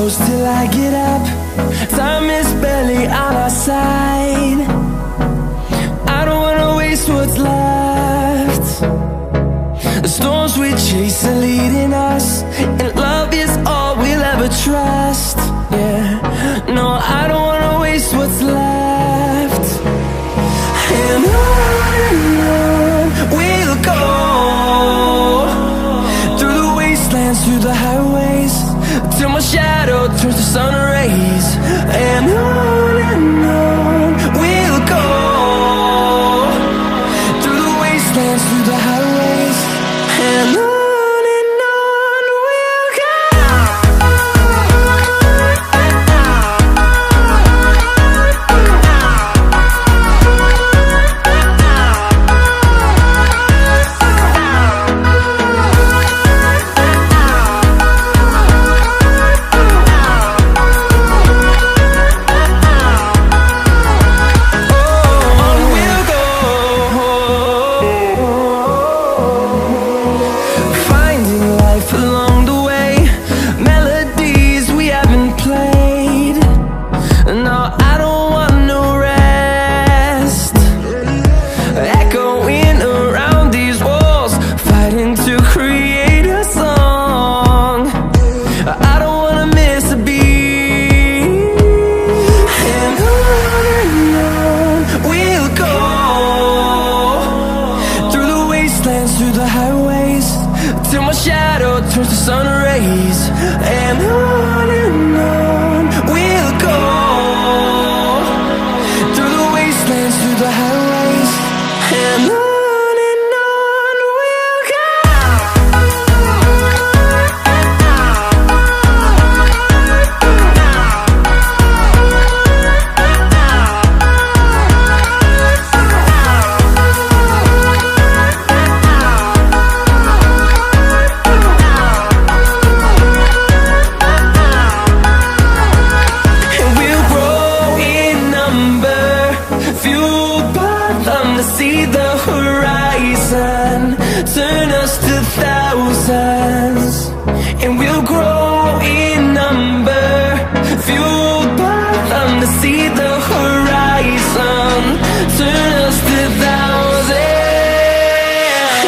close till I get up. Time is barely on our side. I don't wanna waste what's left. The storms we chase are leading us, and love is all we'll ever trust. Yeah, no, I don't wanna waste what's left. And on we'll go, through the wastelands, through the highways, till my shadow turns to sun rays. And on we'll go, through the wastelands, through the highways, and on we'll go. Through the highways, till my shadow turns to sun rays. And on we'll go, through the wastelands, through the highways, and on we'll go. See the horizon, turn us to thousands, and we'll grow in number, fueled by them. To see the horizon, turn us to thousands,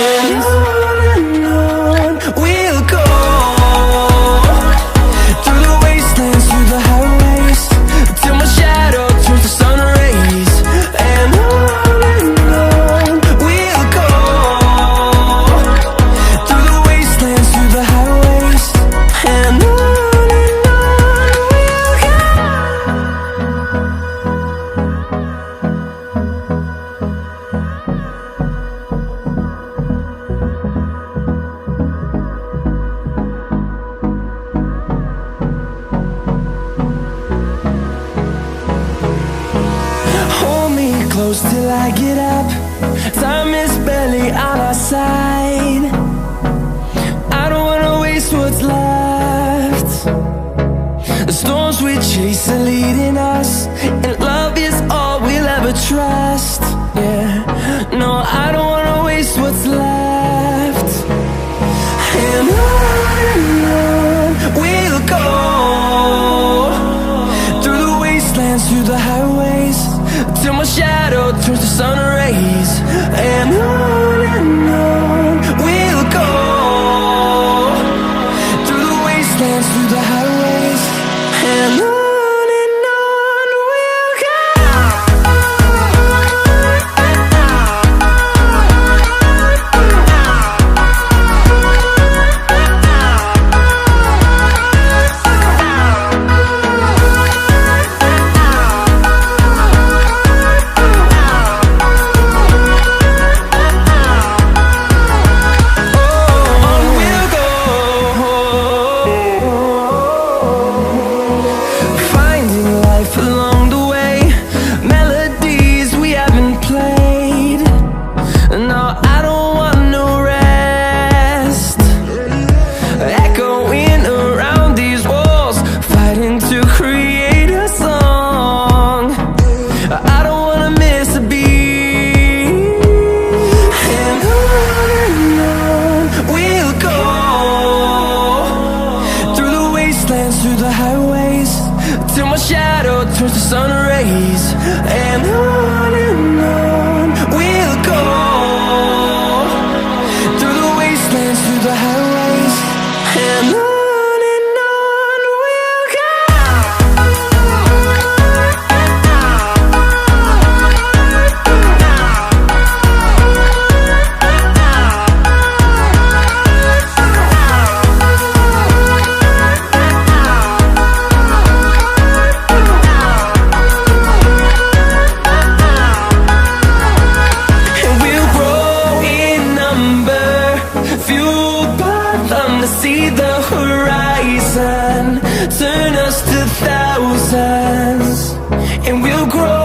and on we'll go, through the wastelands, through the highways, till my shadow turns to sun rays. And close till I get up. Time is barely on our side. I don't wanna waste what's left. The storms we chase are leading us, and love is all we'll ever trust. Yeah, no, I don't wanna waste what's left. And on we'll go, through the wastelands, through the highways, till my shadow turns to sun rays. And on we'll go, through the wastelands, through the highways, and on we'll go. towards the sun rays, and on we'll go, through the wastelands, through the highways, and on we'll go. And we'll grow in number, fueled by them to see the horizon, turn us to thousands, and we'll grow